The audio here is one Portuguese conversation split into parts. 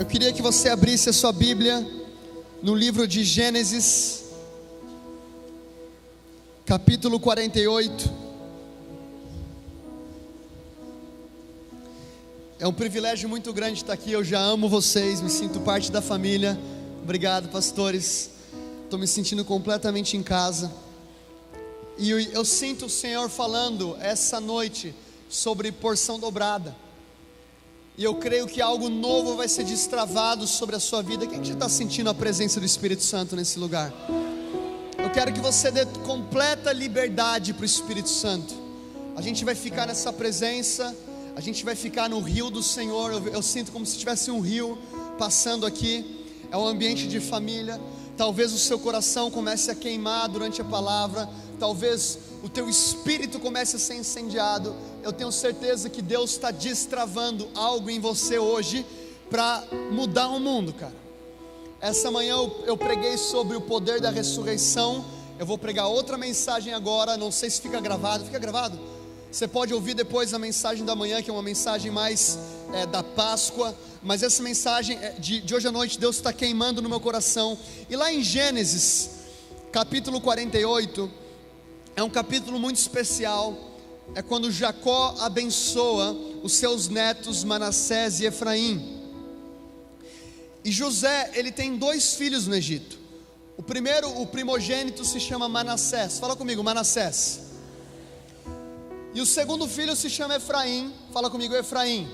queria que você abrisse a sua Bíblia no livro de Gênesis, capítulo 48. É um privilégio muito grande estar aqui. Eu já amo vocês, me sinto parte da família. Obrigado, pastores. Estou me sentindo completamente em casa. E eu sinto o Senhor falando essa noite sobre porção dobrada. E eu creio que algo novo vai ser destravado sobre a sua vida. Quem já está sentindo a presença do Espírito Santo nesse lugar? Eu quero que você dê completa liberdade para o Espírito Santo. A gente vai ficar nessa presença, a gente vai ficar no rio do Senhor. Eu sinto como se tivesse um rio passando aqui. É um ambiente de família. Talvez o seu coração comece a queimar durante a palavra. Talvez o teu espírito comece a ser incendiado. Eu tenho certeza que Deus está destravando algo em você hoje para mudar o mundo, cara. Essa manhã eu preguei sobre o poder da ressurreição. Eu vou pregar outra mensagem agora. Não sei se fica gravado. Fica gravado? Você pode ouvir depois a mensagem da manhã, que é uma mensagem mais da Páscoa. Mas essa mensagem de hoje à noite, Deus está queimando no meu coração. E lá em Gênesis, capítulo 48, é um capítulo muito especial. É quando Jacó abençoa os seus netos Manassés e Efraim. E José, ele tem 2 filhos no Egito. O primeiro, o primogênito, se chama Manassés. Fala comigo, Manassés. E o segundo filho se chama Efraim. Fala comigo, Efraim.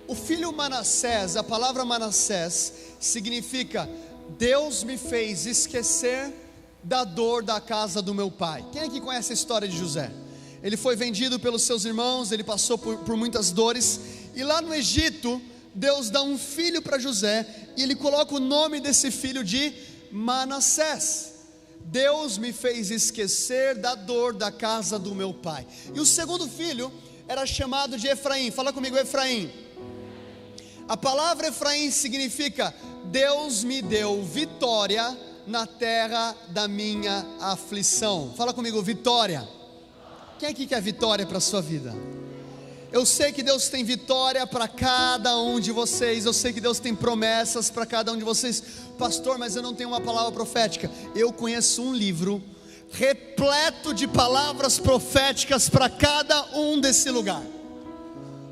O filho Manassés, a palavra Manassés significa: Deus me fez esquecer da dor da casa do meu pai. Quem aqui conhece a história de José? Ele foi vendido pelos seus irmãos, ele passou por muitas dores. E lá no Egito, Deus dá um filho para José, e ele coloca o nome desse filho de Manassés. Deus me fez esquecer da dor da casa do meu pai. E o segundo filho era chamado de Efraim. Fala comigo, Efraim. A palavra Efraim significa: Deus me deu vitória na terra da minha aflição. Fala comigo, vitória. Quem aqui quer vitória para a sua vida? Eu sei que Deus tem vitória para cada um de vocês. Eu sei que Deus tem promessas para cada um de vocês. Pastor, mas eu não tenho uma palavra profética. Eu conheço um livro repleto de palavras proféticas para cada um desse lugar.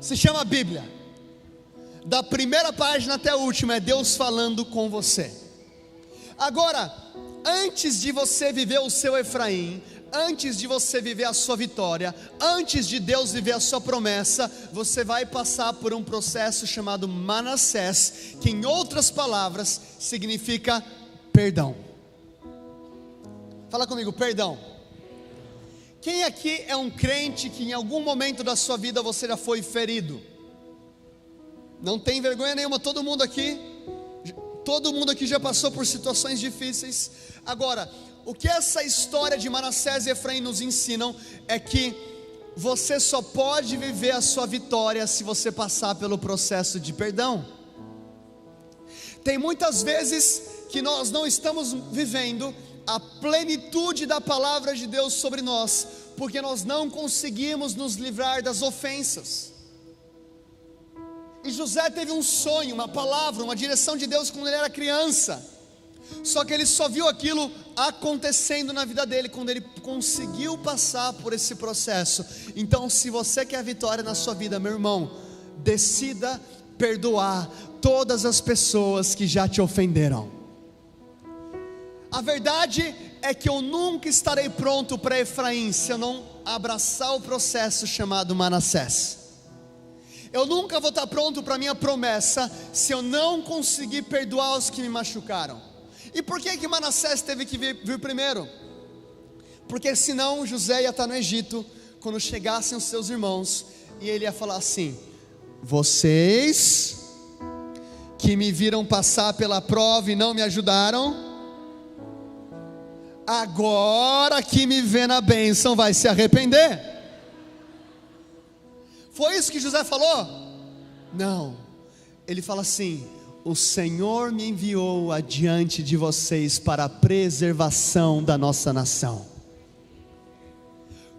Se chama Bíblia. Da primeira página até a última é Deus falando com você. Agora, antes de você viver o seu Efraim, antes de você viver a sua vitória, antes de Deus viver a sua promessa, você vai passar por um processo chamado Manassés, que em outras palavras significa perdão. Fala comigo, perdão. Quem aqui é um crente que em algum momento da sua vida você já foi ferido? Não tem vergonha nenhuma, todo mundo aqui já passou por situações difíceis. Agora, o que essa história de Manassés e Efraim nos ensinam é que você só pode viver a sua vitória se você passar pelo processo de perdão. Tem muitas vezes que nós não estamos vivendo a plenitude da palavra de Deus sobre nós, porque nós não conseguimos nos livrar das ofensas. E José teve um sonho, uma palavra, uma direção de Deus quando ele era criança. Só que ele só viu aquilo acontecendo na vida dele quando ele conseguiu passar por esse processo. Então, se você quer vitória na sua vida, meu irmão, decida perdoar todas as pessoas que já te ofenderam. A verdade é que eu nunca estarei pronto para Efraim se eu não abraçar o processo chamado Manassés. Eu nunca vou estar pronto para a minha promessa se eu não conseguir perdoar os que me machucaram. E por que Manassés teve que vir primeiro? Porque senão José ia estar no Egito quando chegassem os seus irmãos, e ele ia falar assim: vocês que me viram passar pela prova e não me ajudaram, agora que me vê na bênção vai se arrepender. Foi isso que José falou? Não. Ele fala assim: o Senhor me enviou adiante de vocês para a preservação da nossa nação.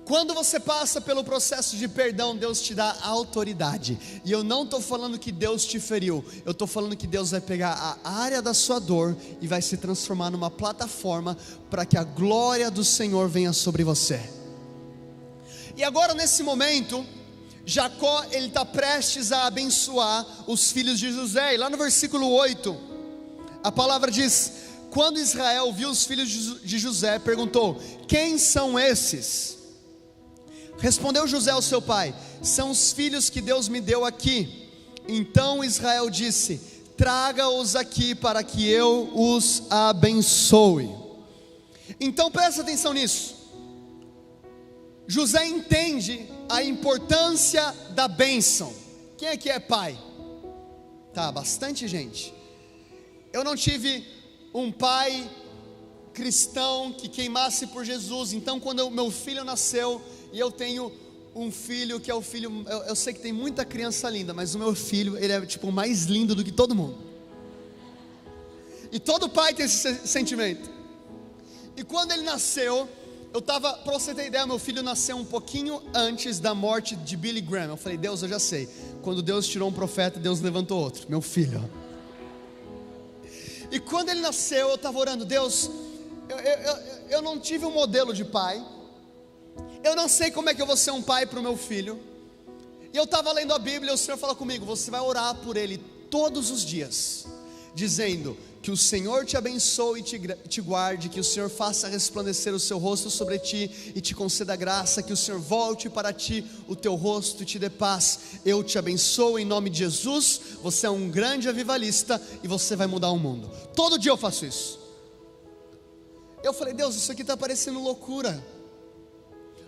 Quando você passa pelo processo de perdão, Deus te dá autoridade. E eu não estou falando que Deus te feriu, eu estou falando que Deus vai pegar a área da sua dor e vai se transformar numa plataforma para que a glória do Senhor venha sobre você. E agora nesse momento, Jacó ele está prestes a abençoar os filhos de José. E lá no versículo 8, a palavra diz: quando Israel viu os filhos de José, perguntou: quem são esses? Respondeu José ao seu pai: são os filhos que Deus me deu aqui. Então Israel disse: traga-os aqui para que eu os abençoe. Então presta atenção nisso. José entende a importância da bênção. Quem aqui é pai? Tá, bastante gente. Eu não tive um pai cristão que queimasse por Jesus. Então quando o meu filho nasceu, e eu tenho um filho que é o filho, eu sei que tem muita criança linda, mas o meu filho, ele é tipo mais lindo do que todo mundo. E todo pai tem esse sentimento. E quando ele nasceu, para você ter ideia, meu filho nasceu um pouquinho antes da morte de Billy Graham. Eu falei: Deus, eu já sei, quando Deus tirou um profeta, Deus levantou outro, meu filho. E quando ele nasceu, eu estava orando: Deus, eu não tive um modelo de pai, eu não sei como é que eu vou ser um pai para o meu filho. E eu estava lendo a Bíblia e o Senhor falou comigo: você vai orar por ele todos os dias, dizendo que o Senhor te abençoe e te guarde, que o Senhor faça resplandecer o seu rosto sobre ti e te conceda graça, que o Senhor volte para ti o teu rosto e te dê paz. Eu te abençoo em nome de Jesus. Você é um grande avivalista e você vai mudar o mundo. Todo dia eu faço isso. Eu falei: Deus, isso aqui está parecendo loucura.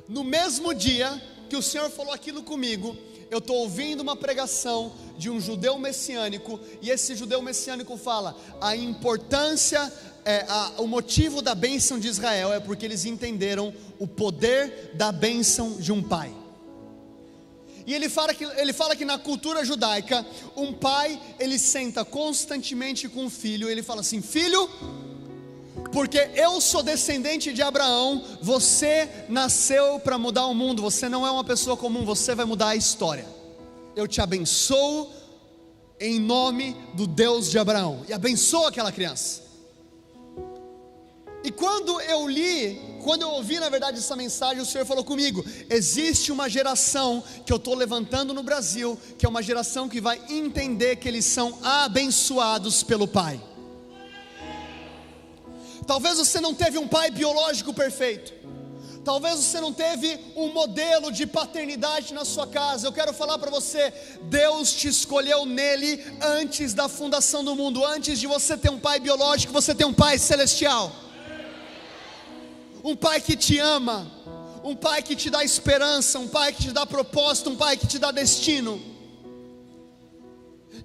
No mesmo dia que o Senhor falou aquilo comigo, eu estou ouvindo uma pregação de um judeu messiânico, e esse judeu messiânico fala: a importância, o motivo da bênção de Israel é porque eles entenderam o poder da bênção de um pai. E ele fala que na cultura judaica, um pai, ele senta constantemente com o filho, e ele fala assim: filho, porque eu sou descendente de Abraão, você nasceu para mudar o mundo, você não é uma pessoa comum, você vai mudar a história. Eu te abençoo em nome do Deus de Abraão. E abençoa aquela criança. E quando eu ouvi na verdade essa mensagem, o Senhor falou comigo: existe uma geração que eu estou levantando no Brasil, que é uma geração que vai entender que eles são abençoados pelo Pai. Talvez você não teve um pai biológico perfeito, talvez você não teve um modelo de paternidade na sua casa. Eu quero falar para você: Deus te escolheu nele antes da fundação do mundo. Antes de você ter um pai biológico, você tem um pai celestial, um pai que te ama, um pai que te dá esperança, um pai que te dá propósito, um pai que te dá destino.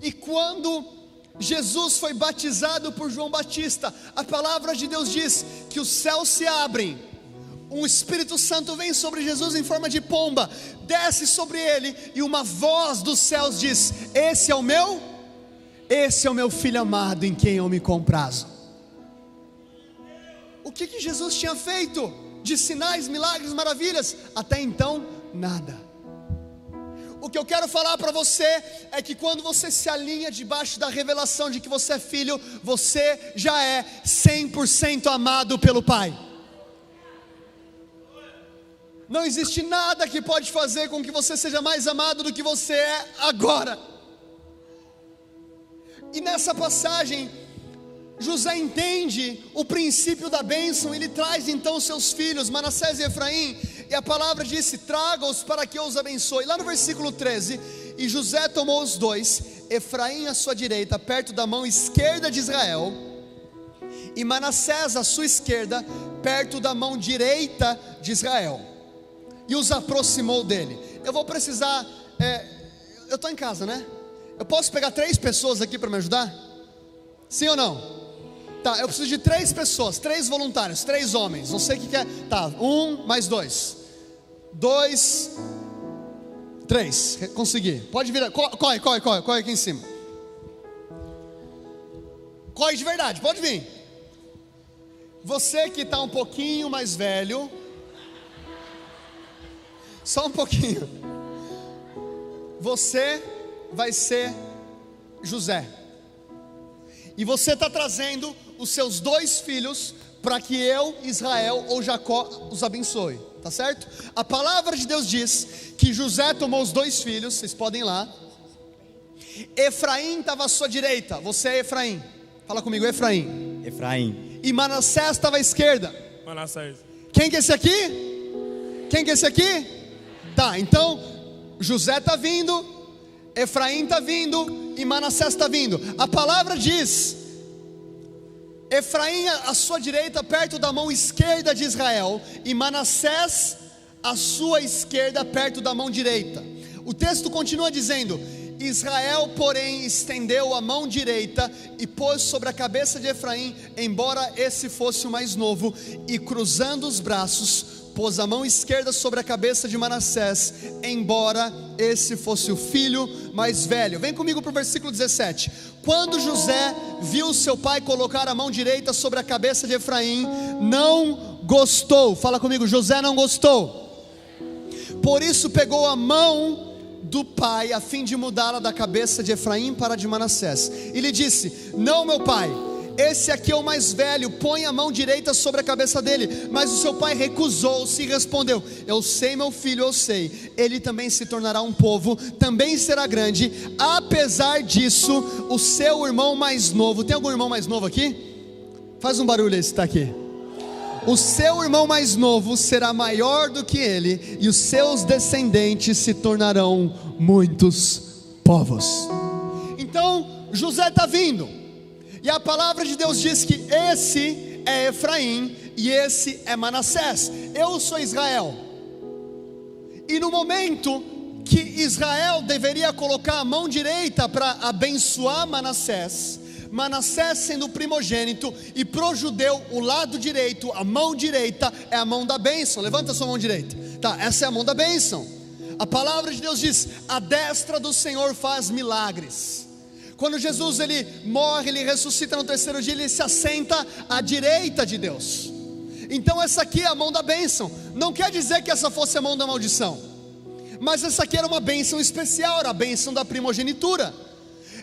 E quando Jesus foi batizado por João Batista, a palavra de Deus diz que os céus se abrem, um Espírito Santo vem sobre Jesus em forma de pomba, desce sobre ele, e uma voz dos céus diz: esse é o meu filho amado, em quem eu me comprazo. O que Jesus tinha feito de sinais, milagres, maravilhas? Até então, nada. O que eu quero falar para você é que quando você se alinha debaixo da revelação de que você é filho, você já é 100% amado pelo Pai. Não existe nada que pode fazer com que você seja mais amado do que você é agora. E nessa passagem, José entende o princípio da bênção. Ele traz então seus filhos, Manassés e Efraim, e a palavra disse: traga-os para que eu os abençoe. Lá no versículo 13: e José tomou os dois, Efraim à sua direita, perto da mão esquerda de Israel, e Manassés à sua esquerda, perto da mão direita de Israel, e os aproximou dele. Eu vou precisar, eu estou em casa, né? Eu posso pegar 3 pessoas aqui para me ajudar? Sim ou não? Tá, eu preciso de 3 pessoas, 3 voluntários, 3 homens, não sei o que é. Tá, 1 mais 2, 2, 3, consegui. Pode virar, corre aqui em cima. Corre de verdade, pode vir. Você que está um pouquinho mais velho, Só um pouquinho. Você vai ser José. E você está trazendo os seus 2 filhos para que eu, Israel ou Jacó os abençoe. Tá certo? A palavra de Deus diz que José tomou os 2 filhos. Vocês podem ir lá. Efraim estava à sua direita. Você é Efraim. Fala comigo, Efraim. Efraim. E Manassés estava à esquerda. Manassés. Quem que é esse aqui? Quem que é esse aqui? Tá, então José está vindo, Efraim está vindo e Manassés está vindo. A palavra diz: Efraim à sua direita, perto da mão esquerda de Israel, e Manassés à sua esquerda, perto da mão direita. O texto continua dizendo: Israel, porém, estendeu a mão direita e pôs sobre a cabeça de Efraim, embora esse fosse o mais novo, e cruzando os braços, pôs a mão esquerda sobre a cabeça de Manassés, embora esse fosse o filho mais velho. Vem comigo para o versículo 17. Quando José viu seu pai colocar a mão direita sobre a cabeça de Efraim, não gostou. Fala comigo, José não gostou. Por isso pegou a mão do pai, a fim de mudá-la da cabeça de Efraim para a de Manassés. E lhe disse: não, meu pai, esse aqui é o mais velho, põe a mão direita sobre a cabeça dele. Mas o seu pai recusou-se e respondeu: eu sei, meu filho, eu sei. Ele também se tornará um povo, também será grande. Apesar disso, o seu irmão mais novo, tem algum irmão mais novo aqui? Faz um barulho aí se está aqui. O seu irmão mais novo será maior do que ele, e os seus descendentes se tornarão muitos povos. Então José está vindo, e a palavra de Deus diz que esse é Efraim e esse é Manassés. Eu sou Israel. E no momento que Israel deveria colocar a mão direita para abençoar Manassés, Manassés sendo o primogênito, e pro judeu o lado direito, a mão direita é a mão da bênção. Levanta a sua mão direita. Tá, essa é a mão da bênção. A palavra de Deus diz: a destra do Senhor faz milagres. Quando Jesus ele morre, ele ressuscita no 3º dia, ele se assenta à direita de Deus. Então essa aqui é a mão da bênção. Não quer dizer que essa fosse a mão da maldição, mas essa aqui era uma bênção especial, era a bênção da primogenitura.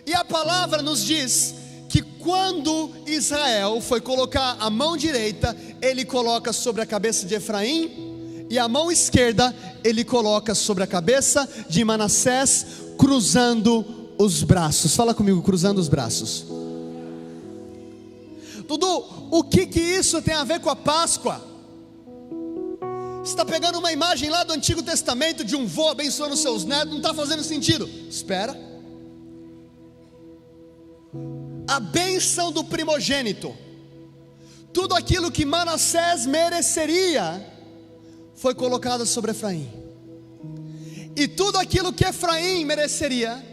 E a palavra nos diz que quando Israel foi colocar a mão direita, ele coloca sobre a cabeça de Efraim, e a mão esquerda ele coloca sobre a cabeça de Manassés, cruzando os braços. Fala comigo, cruzando os braços. Dudu, o que isso tem a ver com a Páscoa? Você está pegando uma imagem lá do Antigo Testamento de um vô abençoando seus netos, não está fazendo sentido. Espera. A bênção do primogênito, tudo aquilo que Manassés mereceria, foi colocado sobre Efraim, e tudo aquilo que Efraim mereceria,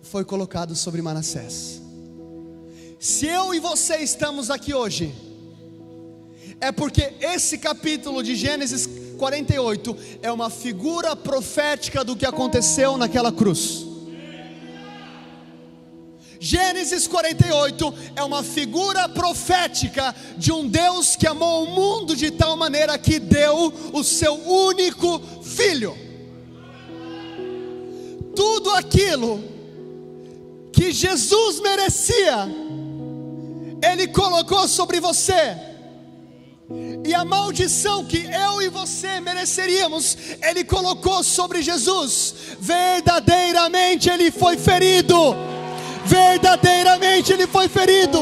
foi colocado sobre Manassés. Se eu e você estamos aqui hoje, é porque esse capítulo de Gênesis 48 é uma figura profética do que aconteceu naquela cruz. Gênesis 48 é uma figura profética de um Deus que amou o mundo de tal maneira que deu o seu único filho. Tudo aquilo que Jesus merecia, Ele colocou sobre você. E a maldição que eu e você mereceríamos, Ele colocou sobre Jesus. Verdadeiramente Ele foi ferido. Verdadeiramente Ele foi ferido.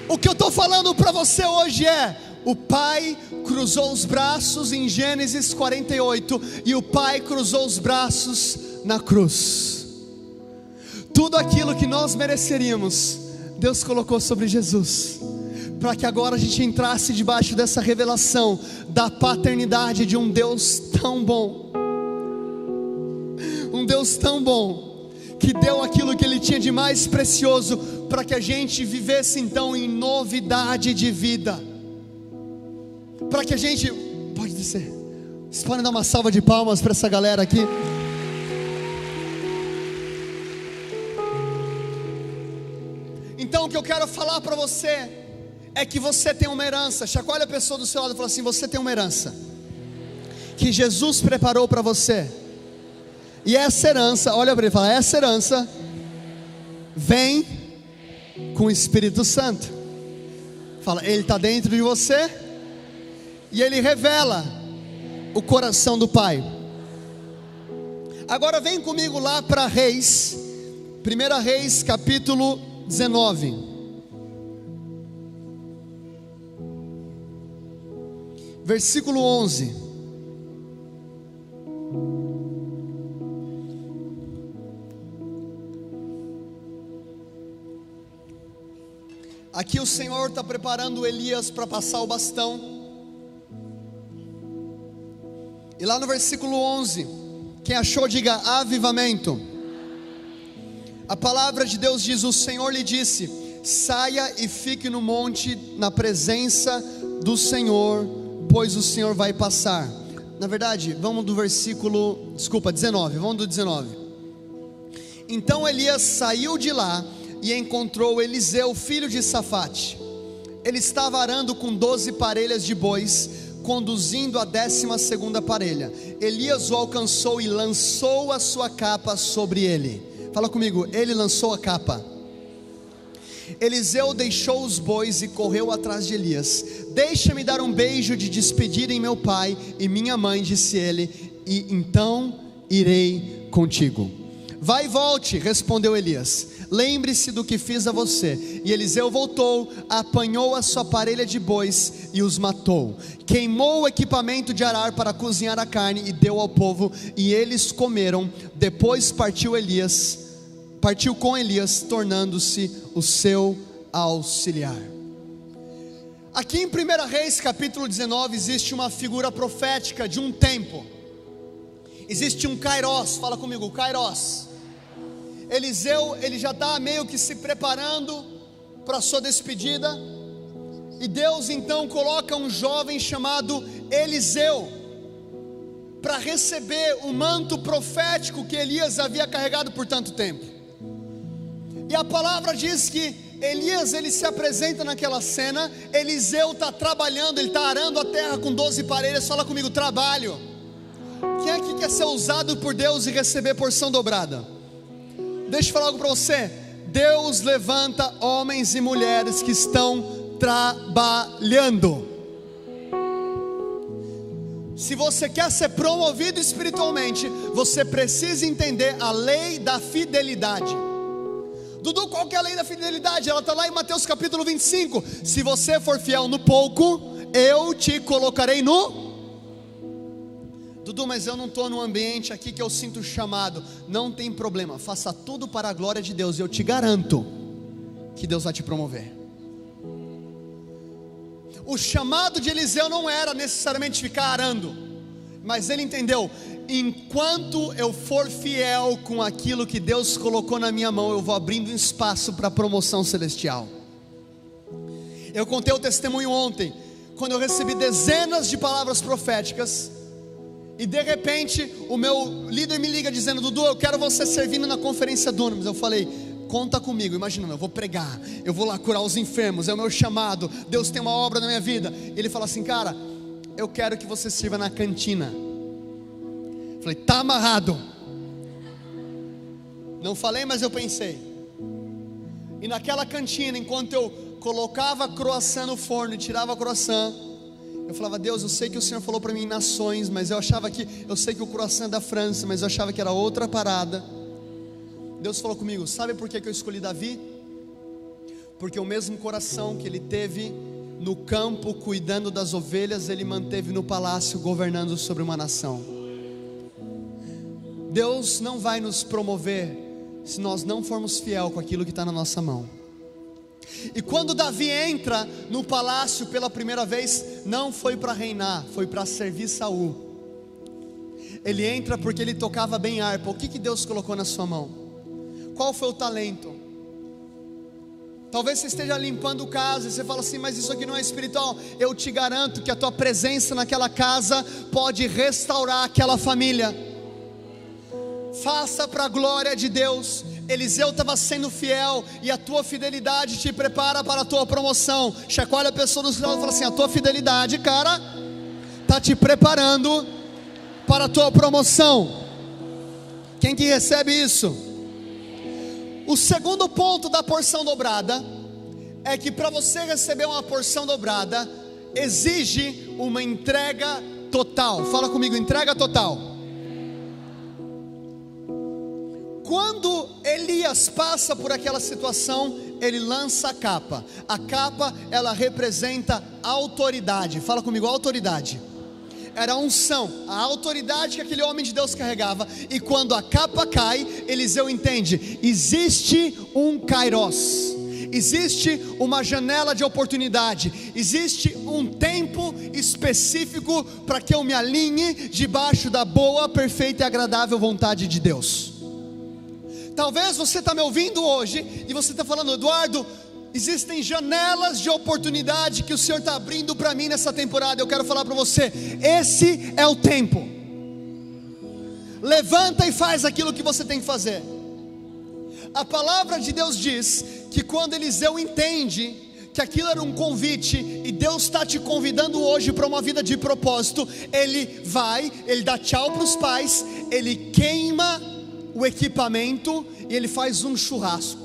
O que eu estou falando para você hoje é: o pai cruzou os braços em Gênesis 48, e o pai cruzou os braços na cruz. Tudo aquilo que nós mereceríamos, Deus colocou sobre Jesus, para que agora a gente entrasse debaixo dessa revelação da paternidade de um Deus tão bom. Um Deus tão bom, que deu aquilo que Ele tinha de mais precioso, para que a gente vivesse então em novidade de vida. Para que a gente, pode descer, vocês podem dar uma salva de palmas para essa galera aqui. Então o que eu quero falar para você é que você tem uma herança. Chacoalha a pessoa do seu lado e fala assim: você tem uma herança que Jesus preparou para você. E essa herança, olha para ele e fala: essa herança vem com o Espírito Santo. Fala, ele está dentro de você e ele revela o coração do Pai. Agora vem comigo lá para Reis, 1 Reis capítulo 19. Versículo 11. Aqui o Senhor está preparando Elias para passar o bastão. E lá no versículo 11, quem achou diga avivamento. A palavra de Deus diz: o Senhor lhe disse: saia e fique no monte na presença do Senhor, pois o Senhor vai passar. Na verdade, vamos do versículo, 19, vamos do 19. Então Elias saiu de lá e encontrou Eliseu, filho de Safate. Ele estava arando com 12 parelhas de bois, conduzindo a 12ª parelha. Elias o alcançou e lançou a sua capa sobre ele. Fala comigo, ele lançou a capa. Eliseu deixou os bois e correu atrás de Elias. Deixa-me dar um beijo de despedida em meu pai e minha mãe, disse ele, e então irei contigo. Vai e volte, respondeu Elias. Lembre-se do que fiz a você. E Eliseu voltou, apanhou a sua parelha de bois e os matou. Queimou o equipamento de arar para cozinhar a carne e deu ao povo, e eles comeram. Depois partiu com Elias, tornando-se o seu auxiliar. Aqui em 1 Reis capítulo 19 existe uma figura profética de um tempo. Existe um Kairos, fala comigo, Kairos. Eliseu, ele já está meio que se preparando para a sua despedida, e Deus então coloca um jovem chamado Eliseu para receber o manto profético que Elias havia carregado por tanto tempo. E a palavra diz que Elias, ele se apresenta naquela cena. Eliseu está trabalhando, ele está arando a terra com 12 parelhas. Fala comigo, trabalho. Quem é que quer ser usado por Deus e receber porção dobrada? Deixa eu falar algo para você. Deus levanta homens e mulheres que estão trabalhando. Se você quer ser promovido espiritualmente, você precisa entender a lei da fidelidade. Dudu, qual que é a lei da fidelidade? Ela está lá em Mateus capítulo 25. Se você for fiel no pouco, eu te colocarei no... Dudu, mas eu não estou num ambiente aqui que eu sinto chamado. Não tem problema, faça tudo para a glória de Deus, e eu te garanto que Deus vai te promover. O chamado de Eliseu não era necessariamente ficar arando, mas ele entendeu: enquanto eu for fiel com aquilo que Deus colocou na minha mão, eu vou abrindo espaço para a promoção celestial. Eu contei o testemunho ontem, quando eu recebi dezenas de palavras proféticas, e de repente o meu líder me liga dizendo: Dudu, eu quero você servindo na conferência Dunamis. Eu falei: conta comigo. Imagina, eu vou pregar, eu vou lá curar os enfermos, é o meu chamado, Deus tem uma obra na minha vida. Ele fala assim: cara, eu quero que você sirva na cantina. Eu falei: tá amarrado. Não falei, mas eu pensei. E naquela cantina, enquanto eu colocava croissant no forno e tirava croissant, eu falava: Deus, eu sei que o Senhor falou para mim nações, mas eu sei que o croissant é da França, mas eu achava que era outra parada. Deus falou comigo: sabe por que eu escolhi Davi? Porque o mesmo coração que ele teve no campo cuidando das ovelhas, ele manteve no palácio governando sobre uma nação. Deus não vai nos promover se nós não formos fiel com aquilo que está na nossa mão. E quando Davi entra no palácio pela primeira vez, não foi para reinar, foi para servir Saul. Ele entra porque ele tocava bem harpa. O que Deus colocou na sua mão? Qual foi o talento? Talvez você esteja limpando casa e você fala assim: mas isso aqui não é espiritual. Eu te garanto que a tua presença naquela casa pode restaurar aquela família. Faça para a glória de Deus. Eliseu estava sendo fiel, e a tua fidelidade te prepara para a tua promoção. Chacoalha a pessoa do seu lado e fala assim: a tua fidelidade, cara, está te preparando para a tua promoção. Quem que recebe isso? O segundo ponto da porção dobrada é que para você receber uma porção dobrada, exige uma entrega total. Fala comigo, entrega total. Quando Elias passa por aquela situação, ele lança a capa. A capa, ela representa autoridade. Fala comigo, autoridade. Era a unção, a autoridade que aquele homem de Deus carregava. E quando a capa cai, Eliseu entende: existe um kairos, existe uma janela de oportunidade, existe um tempo específico para que eu me alinhe debaixo da boa, perfeita e agradável vontade de Deus. Talvez você está me ouvindo hoje e você está falando: Eduardo, existem janelas de oportunidade que o Senhor está abrindo para mim nessa temporada. Eu quero falar para você: esse é o tempo. Levanta e faz aquilo que você tem que fazer. A palavra de Deus diz que quando Eliseu entende que aquilo era um convite, e Deus está te convidando hoje para uma vida de propósito, ele vai, ele dá tchau para os pais, ele queima o equipamento e ele faz um churrasco.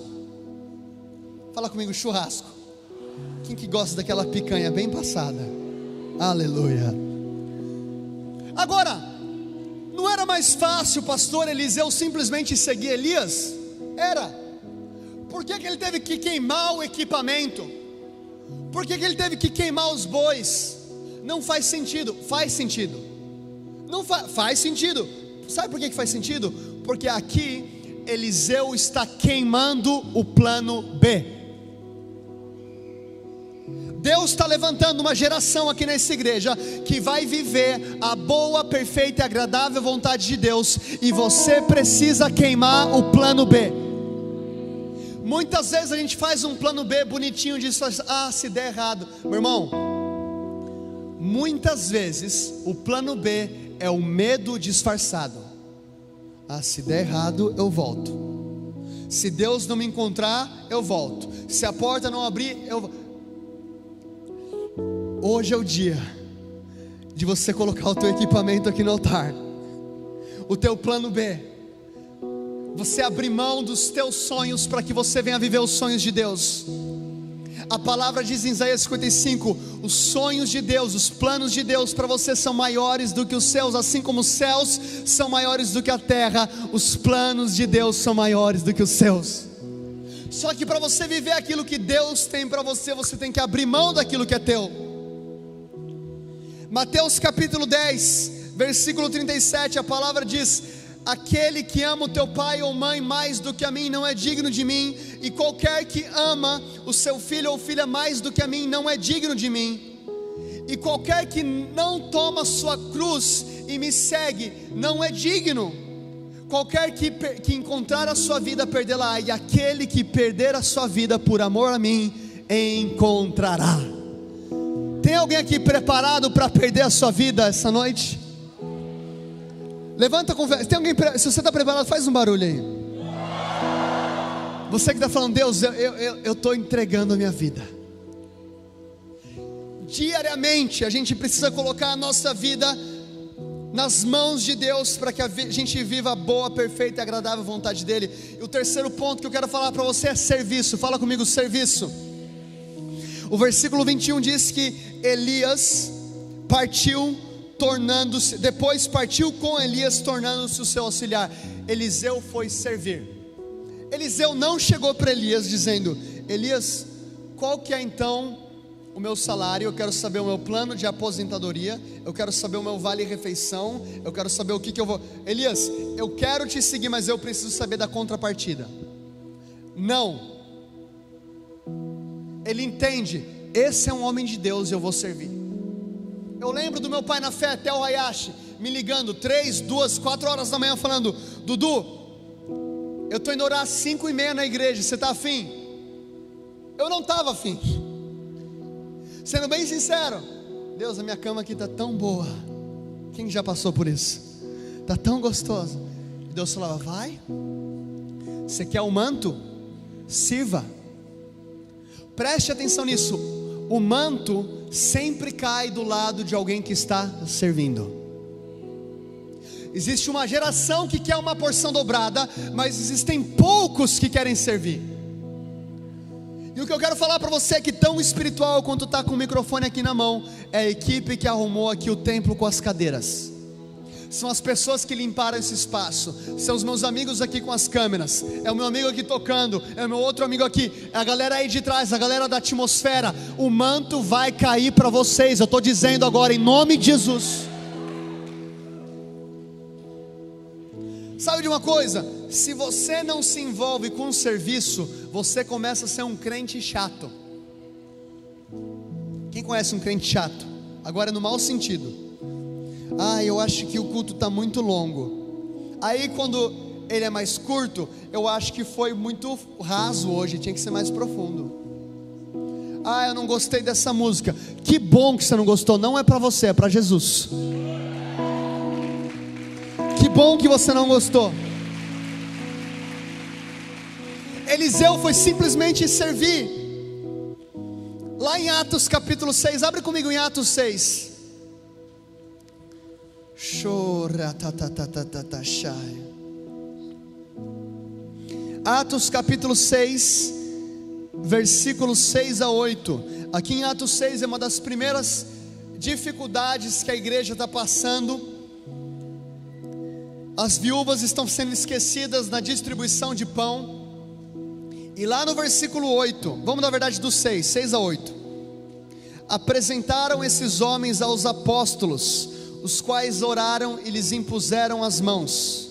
Fala comigo, churrasco. Quem que gosta daquela picanha bem passada? Aleluia. Agora, não era mais fácil o pastor Eliseu simplesmente seguir Elias? Era. Por que ele teve que queimar o equipamento? Por que ele teve que queimar os bois? Não faz sentido. Faz sentido. Não faz sentido. Sabe por que faz sentido? Porque aqui Eliseu está queimando o plano B. Deus está levantando uma geração aqui nessa igreja que vai viver a boa, perfeita e agradável vontade de Deus, e você precisa queimar o plano B. Muitas vezes a gente faz um plano B bonitinho e diz: ah, se der errado. Meu irmão, muitas vezes o plano B é o medo disfarçado. Ah, se der errado eu volto. Se Deus não me encontrar, eu volto. Se a porta não abrir, eu volto. Hoje é o dia de você colocar o teu equipamento aqui no altar, o teu plano B, você abrir mão dos teus sonhos para que você venha viver os sonhos de Deus. A palavra diz em Isaías 55: os sonhos de Deus, os planos de Deus para você são maiores do que os céus, assim como os céus são maiores do que a terra, os planos de Deus são maiores do que os céus. Só que para você viver aquilo que Deus tem para você, você tem que abrir mão daquilo que é teu. Mateus capítulo 10, versículo 37, a palavra diz: aquele que ama o teu pai ou mãe mais do que a mim não é digno de mim, e qualquer que ama o seu filho ou filha mais do que a mim não é digno de mim, e qualquer que não toma sua cruz e me segue não é digno. Qualquer que encontrar a sua vida perdê-la, e aquele que perder a sua vida por amor a mim encontrará. Tem alguém aqui preparado para perder a sua vida essa noite? Levanta a conversa. Tem alguém, se você está preparado, faz um barulho aí. Você que está falando: Deus, eu estou entregando a minha vida. Diariamente a gente precisa colocar a nossa vida nas mãos de Deus, para que a gente viva a boa, perfeita e agradável vontade dEle. E o terceiro ponto que eu quero falar para você é serviço. Fala comigo, serviço. O versículo 21 diz que Elias partiu, depois partiu com Elias, tornando-se o seu auxiliar. Eliseu foi servir. Eliseu não chegou para Elias dizendo: Elias, qual que é então o meu salário? Eu quero saber o meu plano de aposentadoria, eu quero saber o meu vale-refeição, eu quero saber o que eu vou... Elias, eu quero te seguir, mas eu preciso saber da contrapartida. Não. Ele entende: esse é um homem de Deus e eu vou servir. Eu lembro do meu pai na fé, até o Hayashi, me ligando 3, 2, 4 horas da manhã falando: Dudu, eu estou indo orar às 5:30 na igreja, você está afim? Eu não estava afim. Sendo bem sincero, Deus, a minha cama aqui está tão boa. Quem já passou por isso? Está tão gostoso. E Deus falava: vai. Você quer o manto? Sirva. Preste atenção nisso. O manto sempre cai do lado de alguém que está servindo. Existe uma geração que quer uma porção dobrada, mas existem poucos que querem servir. E o que eu quero falar para você é que tão espiritual quanto está com o microfone aqui na mão é a equipe que arrumou aqui o templo com as cadeiras. São as pessoas que limparam esse espaço. São os meus amigos aqui com as câmeras. É o meu amigo aqui tocando. É o meu outro amigo aqui. É a galera aí de trás, a galera da atmosfera. O manto vai cair para vocês. Eu estou dizendo agora em nome de Jesus. Sabe de uma coisa? Se você não se envolve com o serviço, você começa a ser um crente chato. Quem conhece um crente chato? Agora no mau sentido. Eu acho que o culto está muito longo. Aí quando ele é mais curto, eu acho que foi muito raso hoje, tinha que ser mais profundo. Eu não gostei dessa música. Que bom que você não gostou, não é para você, é para Jesus. Que bom que você não gostou. Eliseu foi simplesmente servir. Lá em Atos capítulo 6, abre comigo em Atos 6. Atos capítulo 6, versículos 6 a 8. Aqui em Atos 6 é uma das primeiras dificuldades que a igreja está passando. As viúvas estão sendo esquecidas na distribuição de pão. E lá no versículo 8, vamos na verdade do 6 a 8. Apresentaram esses homens aos apóstolos, os quais oraram e lhes impuseram as mãos.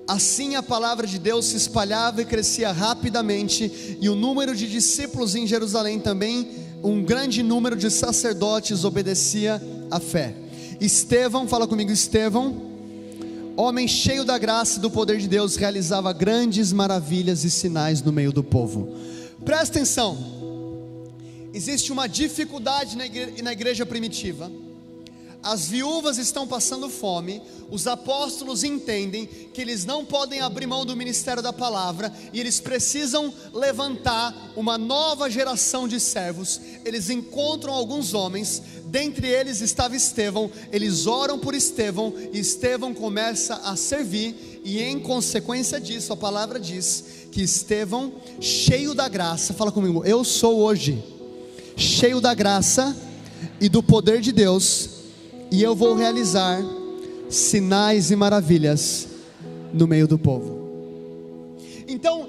Assim a palavra de Deus se espalhava e crescia rapidamente, e o número de discípulos em Jerusalém também, um grande número de sacerdotes obedecia à fé. Estevão, fala comigo, Estevão, homem cheio da graça e do poder de Deus, realizava grandes maravilhas e sinais no meio do povo. Presta atenção, existe uma dificuldade na igreja primitiva. As viúvas estão passando fome. Os apóstolos entendem que eles não podem abrir mão do ministério da palavra, e eles precisam levantar uma nova geração de servos. Eles encontram alguns homens, dentre eles estava Estevão. Eles oram por Estevão, e Estevão começa a servir, e em consequência disso, a palavra diz que Estevão, cheio da graça, fala comigo, eu sou hoje cheio da graça e do poder de Deus, e eu vou realizar sinais e maravilhas no meio do povo. Então,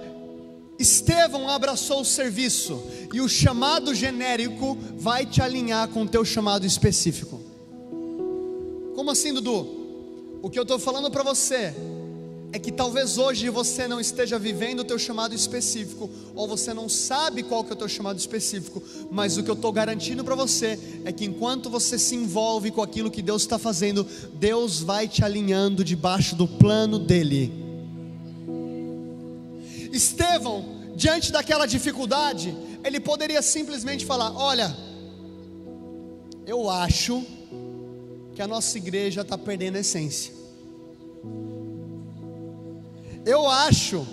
Estevão abraçou o serviço, e o chamado genérico vai te alinhar com o teu chamado específico. Como assim, Dudu? O que eu estou falando para você é que talvez hoje você não esteja vivendo o teu chamado específico, ou você não sabe qual que é o teu chamado específico, mas o que eu estou garantindo para você é que enquanto você se envolve com aquilo que Deus está fazendo, Deus vai te alinhando debaixo do plano dele. Estevão, diante daquela dificuldade, ele poderia simplesmente falar: olha, eu acho que a nossa igreja está perdendo a essência. Eu acho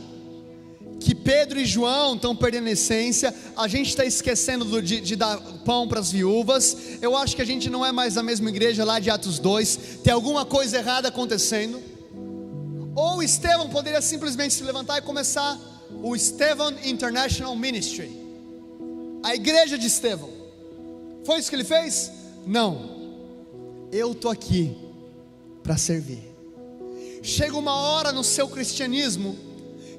que Pedro e João estão perdendo a essência. A gente está esquecendo de dar pão para as viúvas. Eu acho que a gente não é mais a mesma igreja lá de Atos 2. Tem alguma coisa errada acontecendo. Ou Estevão poderia simplesmente se levantar e começar o Estevão International Ministry, a igreja de Estevão. Foi isso que ele fez? Não. Eu estou aqui para servir. Chega uma hora no seu cristianismo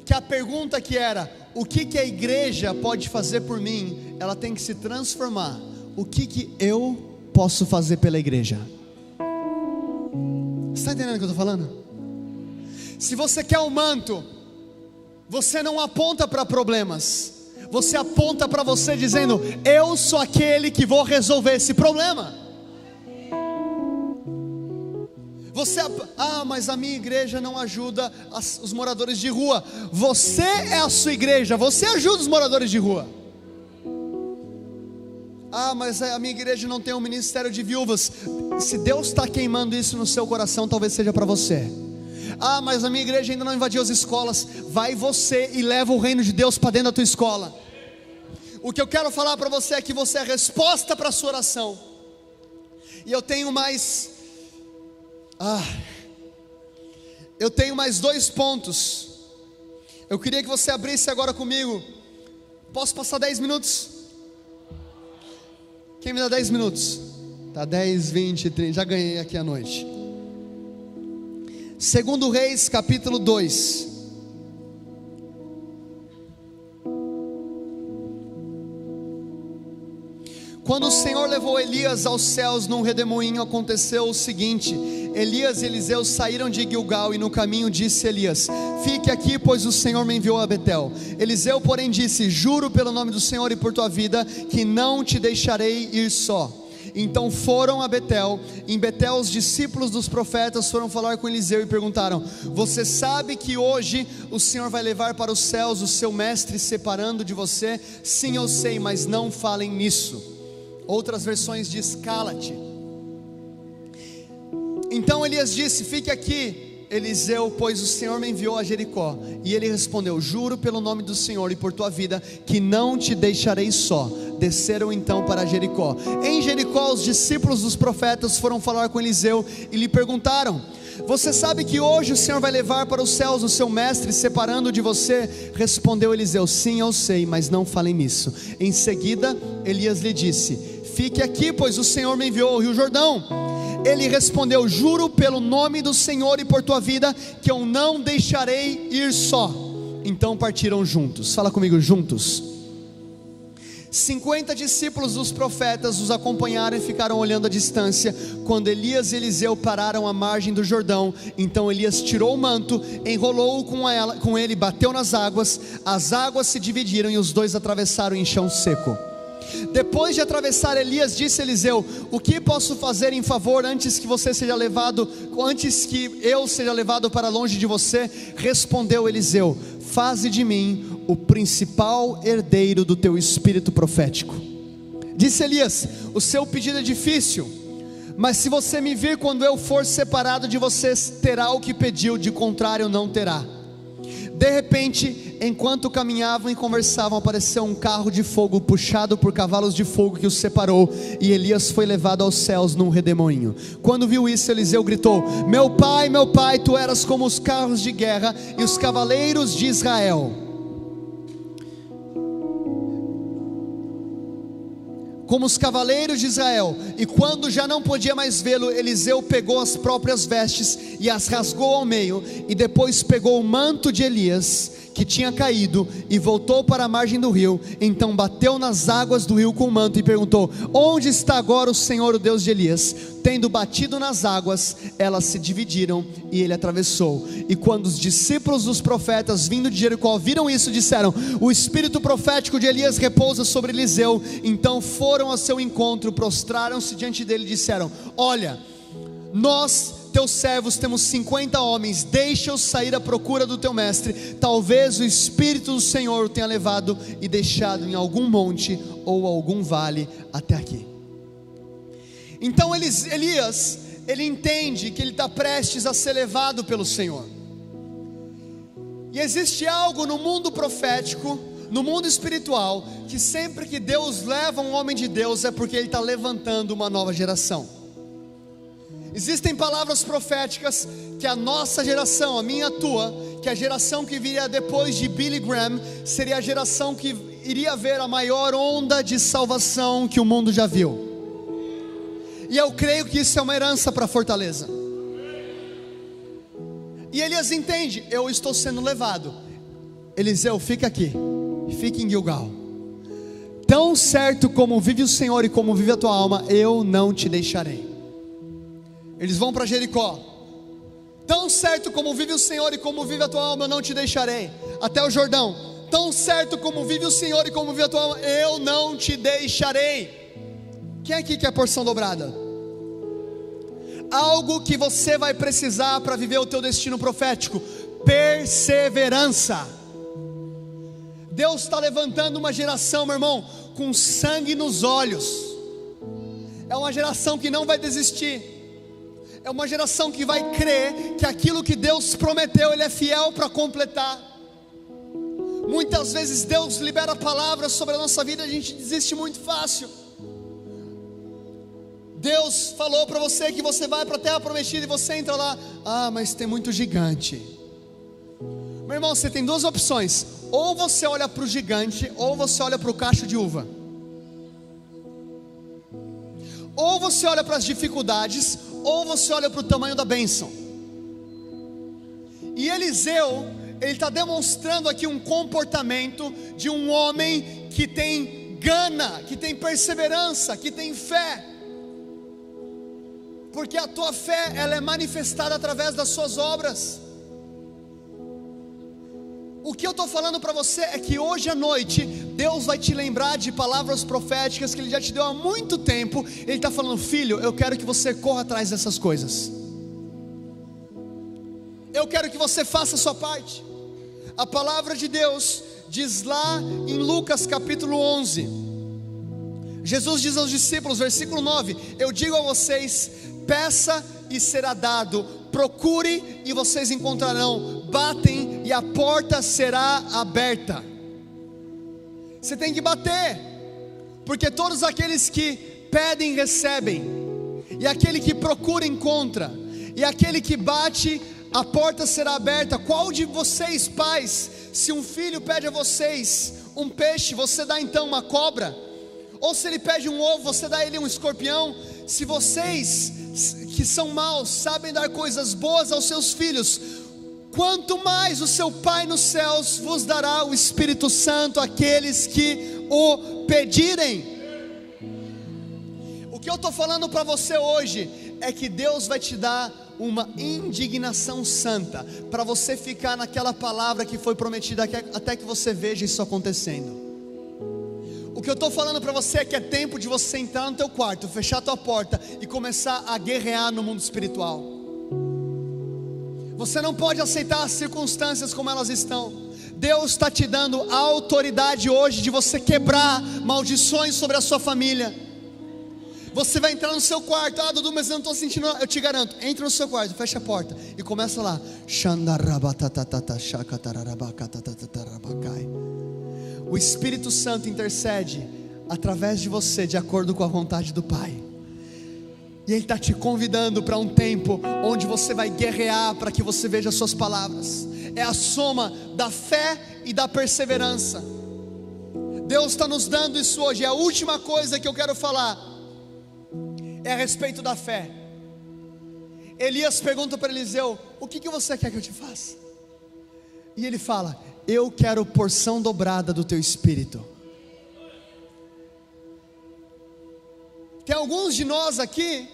que a pergunta que era: o que a igreja pode fazer por mim? Ela tem que se transformar: o que eu posso fazer pela igreja? Você está entendendo o que eu estou falando? Se você quer um manto, você não aponta para problemas, você aponta para você dizendo: eu sou aquele que vou resolver esse problema. Você, mas a minha igreja não ajuda os moradores de rua. Você é a sua igreja, você ajuda os moradores de rua. Mas a minha igreja não tem um ministério de viúvas. Se Deus está queimando isso no seu coração, talvez seja para você. Ah, mas a minha igreja ainda não invadiu as escolas. Vai você e leva o reino de Deus para dentro da tua escola. O que eu quero falar para você é que você é a resposta para a sua oração. E eu tenho mais eu tenho mais 2 pontos. Eu queria que você abrisse agora comigo. Posso passar 10 minutos? Quem me dá 10 minutos? Tá, 10, 20, 30, já ganhei aqui a noite. 2 Reis, capítulo 2. Quando o Senhor levou Elias aos céus num redemoinho, aconteceu o seguinte: Elias e Eliseu saíram de Gilgal, e no caminho disse Elias: fique aqui, pois o Senhor me enviou a Betel. Eliseu, porém, disse: juro pelo nome do Senhor e por tua vida, que não te deixarei ir só. Então foram a Betel. Em Betel os discípulos dos profetas foram falar com Eliseu e perguntaram: você sabe que hoje o Senhor vai levar para os céus o seu mestre separando de você? Sim, eu sei, mas não falem nisso. Outras versões diz: cala-te. Então Elias disse: fique aqui, Eliseu, pois o Senhor me enviou a Jericó. E ele respondeu: juro pelo nome do Senhor e por tua vida, que não te deixarei só. Desceram então para Jericó. Em Jericó os discípulos dos profetas foram falar com Eliseu e lhe perguntaram: você sabe que hoje o Senhor vai levar para os céus o seu mestre separando de você? Respondeu Eliseu: sim, eu sei, mas não falem nisso. Em seguida Elias lhe disse: fique aqui, pois o Senhor me enviou ao Rio Jordão. Ele respondeu: juro pelo nome do Senhor e por tua vida, que eu não deixarei ir só. Então partiram juntos. Fala comigo: juntos. 50 discípulos dos profetas os acompanharam e ficaram olhando à distância. Quando Elias e Eliseu pararam à margem do Jordão, então Elias tirou o manto, enrolou-o com ele, bateu nas águas. As águas se dividiram e os dois atravessaram em chão seco. Depois de atravessar, Elias disse a Eliseu: o que posso fazer em favor antes que eu seja levado para longe de você? Respondeu Eliseu: faze de mim o principal herdeiro do teu espírito profético. Disse Elias: o seu pedido é difícil, mas se você me vir quando eu for separado de você, terá o que pediu, de contrário não terá. De repente, enquanto caminhavam e conversavam, apareceu um carro de fogo puxado por cavalos de fogo que os separou, e Elias foi levado aos céus num redemoinho. Quando viu isso, Eliseu gritou: meu pai, tu eras como os carros de guerra e os cavaleiros de Israel. Como os cavaleiros de Israel. E quando já não podia mais vê-lo, Eliseu pegou as próprias vestes e as rasgou ao meio, e depois pegou o manto de Elias que tinha caído e voltou para a margem do rio. Então bateu nas águas do rio com o manto e perguntou: onde está agora o Senhor, o Deus de Elias? Tendo batido nas águas, elas se dividiram e ele atravessou. E quando os discípulos dos profetas vindo de Jericó viram isso, disseram: o espírito profético de Elias repousa sobre Eliseu. Então foram ao seu encontro, prostraram-se diante dele e disseram: olha, nós teus servos temos 50 homens, deixa-os sair à procura do teu mestre. Talvez o Espírito do Senhor o tenha levado e deixado em algum monte ou algum vale até aqui. Então Elias, ele entende que ele está prestes a ser levado pelo Senhor. E existe algo no mundo profético, no mundo espiritual, que sempre que Deus leva um homem de Deus, é porque Ele está levantando uma nova geração. Existem palavras proféticas que a nossa geração, a minha, a tua, que a geração que viria depois de Billy Graham, seria a geração que iria ver a maior onda de salvação que o mundo já viu. E eu creio que isso é uma herança para Fortaleza. E Elias entende: eu estou sendo levado. Eliseu, fica aqui, fica em Gilgal. Tão certo como vive o Senhor e como vive a tua alma, eu não te deixarei. Eles vão para Jericó. Tão certo como vive o Senhor e como vive a tua alma, eu não te deixarei. Até o Jordão. Tão certo como vive o Senhor e como vive a tua alma, eu não te deixarei. Quem aqui quer porção dobrada? Algo que você vai precisar para viver o teu destino profético: perseverança. Deus está levantando uma geração, meu irmão, com sangue nos olhos. É uma geração que não vai desistir. É uma geração que vai crer que aquilo que Deus prometeu, Ele é fiel para completar. Muitas vezes Deus libera palavras sobre a nossa vida e a gente desiste muito fácil. Deus falou para você que você vai para a terra prometida e você entra lá, mas tem muito gigante. Meu irmão, você tem duas opções: ou você olha para o gigante, ou você olha para o cacho de uva. Ou você olha para as dificuldades, ou você olha para o tamanho da bênção. E Eliseu, ele está demonstrando aqui um comportamento de um homem que tem gana, que tem perseverança, que tem fé. Porque a tua fé, ela é manifestada através das suas obras. O que eu estou falando para você é que hoje à noite, Deus vai te lembrar de palavras proféticas que Ele já te deu há muito tempo. Ele está falando: filho, eu quero que você corra atrás dessas coisas. Eu quero que você faça a sua parte. A palavra de Deus diz lá em Lucas capítulo 11, Jesus diz aos discípulos, versículo 9: eu digo a vocês, peça e será dado, procure e vocês encontrarão, batem e a porta será aberta. Você tem que bater, porque todos aqueles que pedem recebem, e aquele que procura encontra, e aquele que bate, a porta será aberta. Qual de vocês, pais, se um filho pede a vocês um peixe, você dá então uma cobra? Ou se ele pede um ovo, você dá a ele um escorpião? Se vocês que são maus sabem dar coisas boas aos seus filhos, quanto mais o seu Pai nos céus vos dará o Espírito Santo àqueles que o pedirem. O que eu estou falando para você hoje é que Deus vai te dar uma indignação santa, para você ficar naquela palavra que foi prometida até que você veja isso acontecendo. O que eu estou falando para você é que é tempo de você entrar no teu quarto, fechar a tua porta e começar a guerrear no mundo espiritual. Você não pode aceitar as circunstâncias como elas estão. Deus está te dando a autoridade hoje de você quebrar maldições sobre a sua família. Você vai entrar no seu quarto: Dudu, mas eu não estou sentindo nada. Eu te garanto, entra no seu quarto, fecha a porta e começa lá. O Espírito Santo intercede através de você, de acordo com a vontade do Pai. E Ele está te convidando para um tempo onde você vai guerrear para que você veja as suas palavras. É a soma da fé e da perseverança. Deus está nos dando isso hoje. E a última coisa que eu quero falar é a respeito da fé. Elias pergunta para Eliseu: o que você quer que eu te faça? E ele fala: eu quero porção dobrada do teu espírito. Tem alguns de nós aqui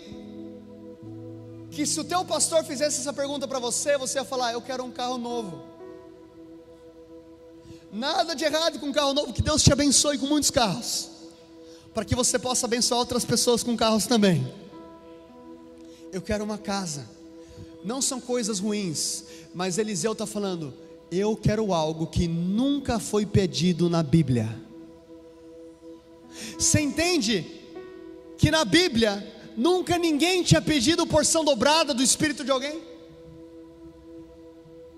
que se o teu pastor fizesse essa pergunta para você, você ia falar: eu quero um carro novo. Nada de errado com um carro novo, que Deus te abençoe com muitos carros, para que você possa abençoar outras pessoas com carros também. Eu quero uma casa. Não são coisas ruins, mas Eliseu está falando: eu quero algo que nunca foi pedido na Bíblia. Você entende que na Bíblia nunca ninguém tinha pedido porção dobrada do Espírito de alguém?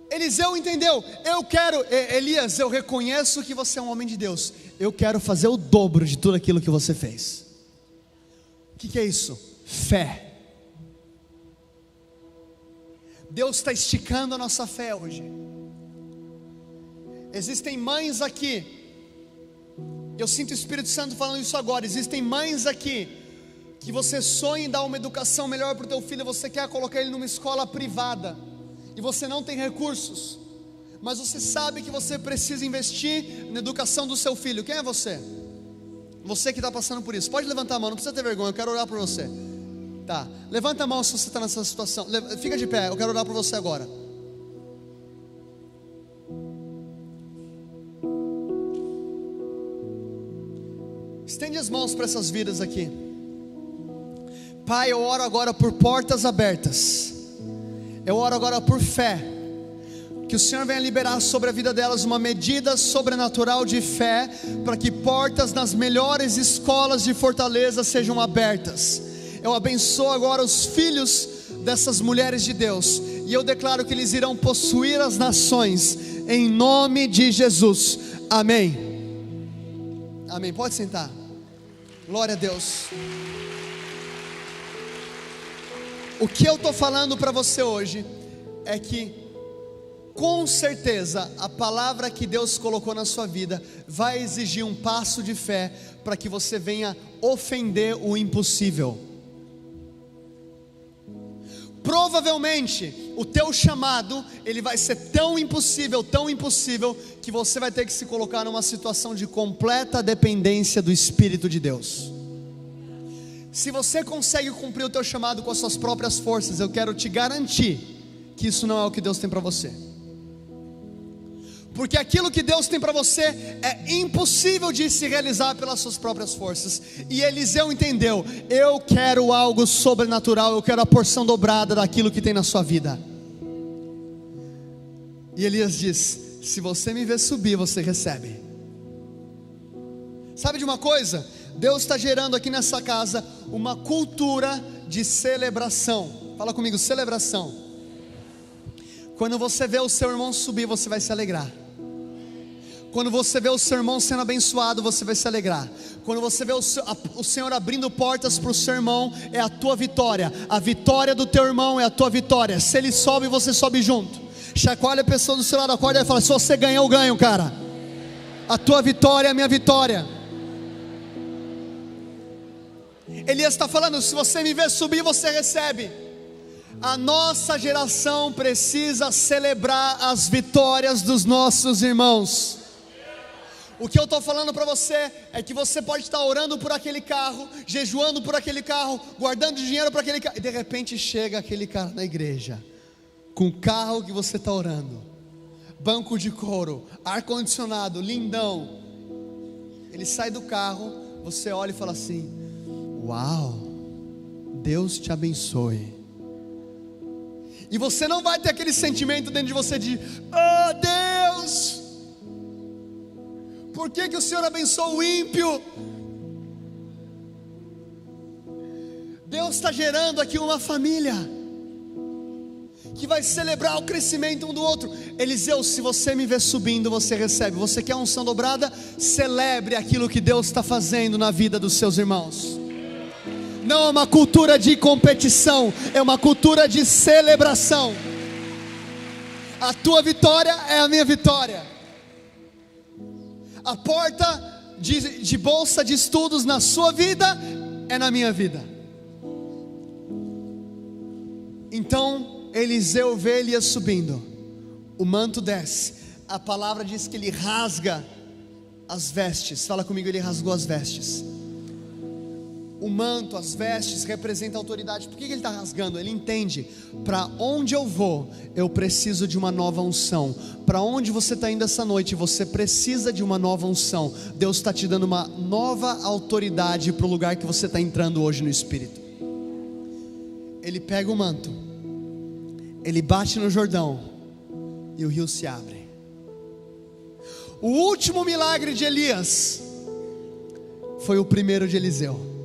Eliseu entendeu: eu quero, Elias, eu reconheço que você é um homem de Deus, eu quero fazer o dobro de tudo aquilo que você fez. O que é isso? Fé. Deus está esticando a nossa fé hoje. Existem mães aqui, eu sinto o Espírito Santo falando isso agora. Existem mães aqui que você sonha em dar uma educação melhor para o teu filho, você quer colocar ele numa escola privada e você não tem recursos, mas você sabe que você precisa investir na educação do seu filho. Quem é você? Você que está passando por isso, pode levantar a mão, não precisa ter vergonha, eu quero orar por você. Tá, levanta a mão se você está nessa situação. Fica de pé, eu quero orar por você agora. Estende as mãos para essas vidas aqui. Pai, eu oro agora por portas abertas. Eu oro agora por fé. Que o Senhor venha liberar sobre a vida delas uma medida sobrenatural de fé, para que portas nas melhores escolas de Fortaleza sejam abertas. Eu abençoo agora os filhos dessas mulheres de Deus, e eu declaro que eles irão possuir as nações, em nome de Jesus, amém. Amém, pode sentar. Glória a Deus. O que eu estou falando para você hoje é que, com certeza, a palavra que Deus colocou na sua vida vai exigir um passo de fé para que você venha ofender o impossível. Provavelmente o teu chamado, ele vai ser tão impossível, que você vai ter que se colocar numa situação de completa dependência do Espírito de Deus. Se você consegue cumprir o teu chamado com as suas próprias forças, eu quero te garantir que isso não é o que Deus tem para você. Porque aquilo que Deus tem para você é impossível de se realizar pelas suas próprias forças. E Eliseu entendeu: eu quero algo sobrenatural, eu quero a porção dobrada daquilo que tem na sua vida. E Elias diz: se você me ver subir, você recebe. Sabe de uma coisa? Deus está gerando aqui nessa casa uma cultura de celebração. Fala comigo, celebração. Quando você vê o seu irmão subir, você vai se alegrar. Quando você vê o seu irmão sendo abençoado, você vai se alegrar. Quando você vê o Senhor abrindo portas para o seu irmão, é a tua vitória. A vitória do teu irmão é a tua vitória. Se ele sobe, você sobe junto. Chacoalha a pessoa do seu lado, acorda e fala: se você ganha, eu ganho, cara. A tua vitória é a minha vitória. Elias está falando: se você me ver subir, você recebe. A nossa geração precisa celebrar as vitórias dos nossos irmãos. O que eu estou falando para você é que você pode estar orando por aquele carro, jejuando por aquele carro, guardando dinheiro para aquele carro, e de repente chega aquele cara na igreja, com o carro que você está orando, banco de couro, ar-condicionado, lindão. Ele sai do carro, você olha e fala assim: uau, Deus te abençoe. E você não vai ter aquele sentimento dentro de você de: oh Deus, por que o Senhor abençoa o ímpio? Deus está gerando aqui uma família que vai celebrar o crescimento um do outro. Eliseu, se você me ver subindo, você recebe. Você quer unção dobrada? Celebre aquilo que Deus está fazendo na vida dos seus irmãos. Não é uma cultura de competição, é uma cultura de celebração. A tua vitória é a minha vitória. A porta de bolsa de estudos na sua vida é na minha vida. Então Eliseu vê Elias subindo, o manto desce, a palavra diz que ele rasga as vestes. Fala comigo, ele rasgou as vestes. O manto, as vestes representam autoridade. Por que ele está rasgando? Ele entende: para onde eu vou, eu preciso de uma nova unção. Para onde você está indo essa noite, você precisa de uma nova unção. Deus está te dando uma nova autoridade para o lugar que você está entrando hoje no Espírito. Ele pega o manto, ele bate no Jordão, e o rio se abre. O último milagre de Elias foi o primeiro de Eliseu.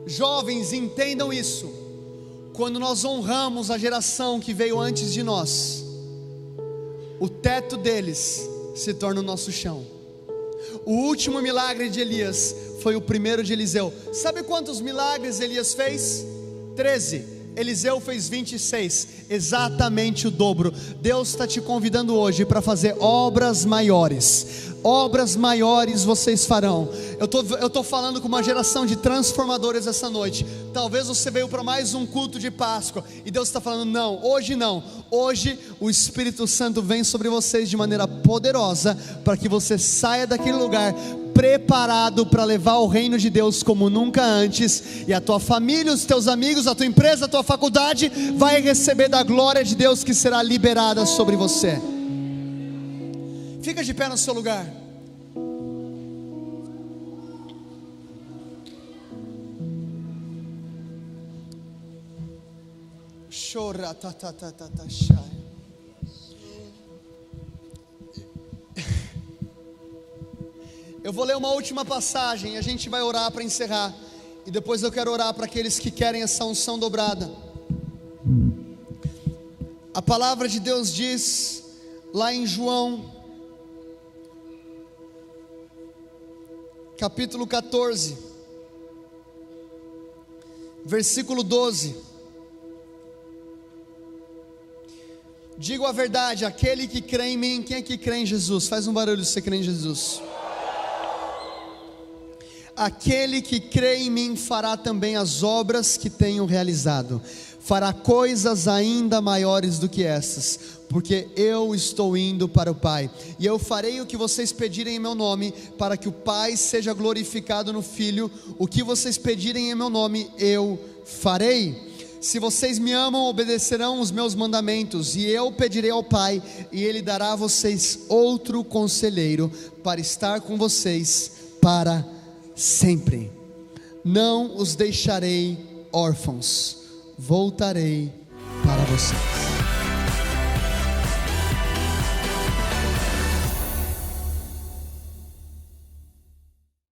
Jovens, entendam isso. Quando nós honramos a geração que veio antes de nós, o teto deles se torna o nosso chão. O último milagre de Elias foi o primeiro de Eliseu. Sabe quantos milagres Elias fez? 13. Eliseu fez 26, exatamente o dobro. Deus está te convidando hoje para fazer obras maiores. Obras maiores vocês farão. Eu estou falando com uma geração de transformadores essa noite. Talvez você veio para mais um culto de Páscoa e Deus está falando: não. Hoje o Espírito Santo vem sobre vocês de maneira poderosa, para que você saia daquele lugar preparado para levar o reino de Deus como nunca antes. E a tua família, os teus amigos, a tua empresa, a tua faculdade vai receber da glória de Deus que será liberada sobre você. Fica de pé no seu lugar. Chora, Eu vou ler uma última passagem e a gente vai orar para encerrar. e depois eu quero orar para aqueles que querem essa unção dobrada. A palavra de Deus diz lá em João, capítulo 14, versículo 12: digo a verdade, aquele que crê em mim. Quem é que crê em Jesus? Faz um barulho se você crê em Jesus. Aquele que crê em mim fará também as obras que tenho realizado, fará coisas ainda maiores do que essas, porque eu estou indo para o Pai, e eu farei o que vocês pedirem em meu nome, para que o Pai seja glorificado no Filho. O que vocês pedirem em meu nome, eu farei. Se vocês me amam, obedecerão os meus mandamentos, e eu pedirei ao Pai, e Ele dará a vocês outro conselheiro, para estar com vocês para sempre. Não os deixarei órfãos, voltarei para vocês.